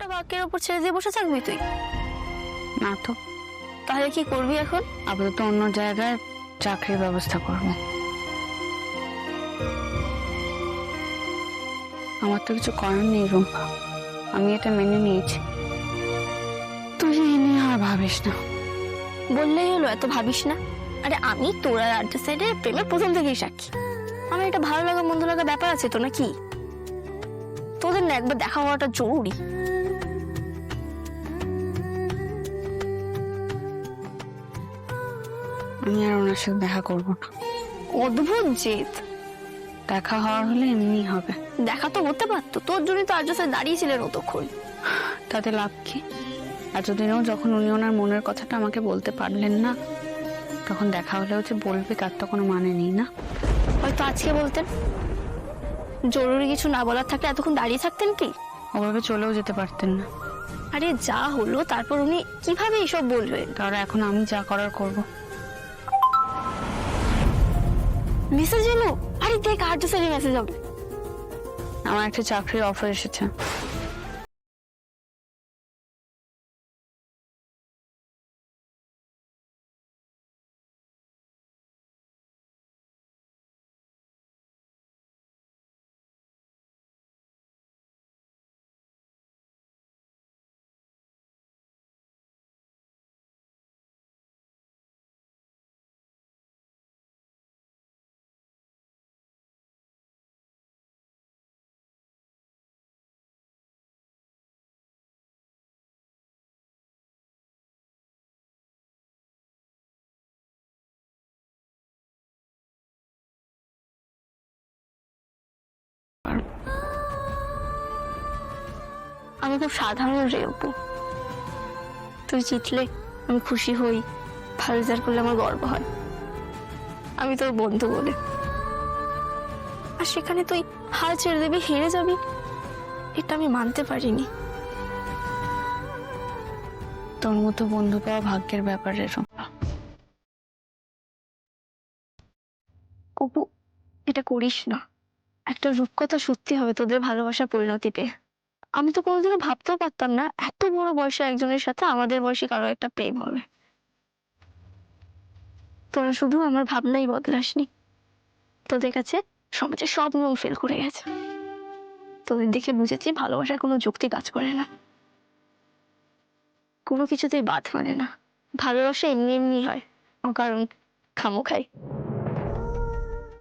সবটা ভাগ্যের উপর ছেড়ে দিয়ে বসে থাকবি তুই? না তো, তাহলে কি করবি এখন? আপাতত অন্য জায়গায় চাকরির ব্যবস্থা করব। আমার তো কিছু করার নেই রুম্পা, আমি এটা মেনে নিয়েছি। তুই এই নিয়ে আর ভাবিস না। বললেই হলো, এত ভাবিস না। আরে আমি তোর আর আর্য সাইডের প্রেমের প্রথম থেকেই সাক্ষী। আমার এটা ভালো লাগা মন্দ লাগা ব্যাপার আছে তো নাকি? তোদের না একবার দেখা হওয়াটা জরুরি। আমি আর ওনার সাথে দেখা করব না। অদ্ভুত জেদ। দেখা হওয়ার হলে এমনি হবে। দেখা তো হতে পারতো, তোর জন্যই তো আর্য সাইড দাঁড়িয়েছিলেন অতক্ষণ। তাতে লাভ কি? এতদিনেও যখন উনি ওনার মনের কথাটা আমাকে বলতে পারলেন না, তখন দেখা হলেও যে বলবে তার তো কোনো মানে নেই না। হয়তো আজকে বলতেন। জরুরি কিছু না বলার থাকলে এতক্ষণ দাঁড়িয়ে থাকতেন কি? ওভাবে চলেও যেতে পারতেন না। আরে যা হলো তারপর উনি কিভাবে এইসব বলবেন? তাহলে এখন আমি যা করার করব। মেসেজ এলো। আরে দেখ, আর্য সাইডে মেসেজ হবে। আমার একটা চাকরির অফার এসেছে। আমি খুব সাধারণ রে অপু। তুই জিতলে আমি খুশি হই, ভালো রেজাল্ট করলে আমার গর্ব হয়। আমি তোর বন্ধু বলে। আর সেখানে তুই হাল ছেড়ে দিবি, হেরে যাবি, এটা আমি মানতে পারিনি। তোর মতো বন্ধু পাওয়া ভাগ্যের ব্যাপারে রুম্পা। অপু, এটা করিস না। একটা রূপকথা সত্যি হবে তোদের ভালোবাসার পরিণতি পেয়ে। আমি তো কোনোদিনও ভাবতেও পারতাম না এত বড় বয়সে একজনের সাথে আমাদের বয়সী কারো একটা প্রেম হবে। তোরা শুধু আমার ভাবনাই বদলাসনি, তোদের কাছে সমাজের সব নিয়ম ফেল করে গেছে। তোদের দেখে বুঝেছি ভালোবাসার কোনো যুক্তি কাজ করে না, কোনো কিছুতেই বাদ মানে না। ভালোবাসা এমনি এমনি হয়, কারণ খামো খাই।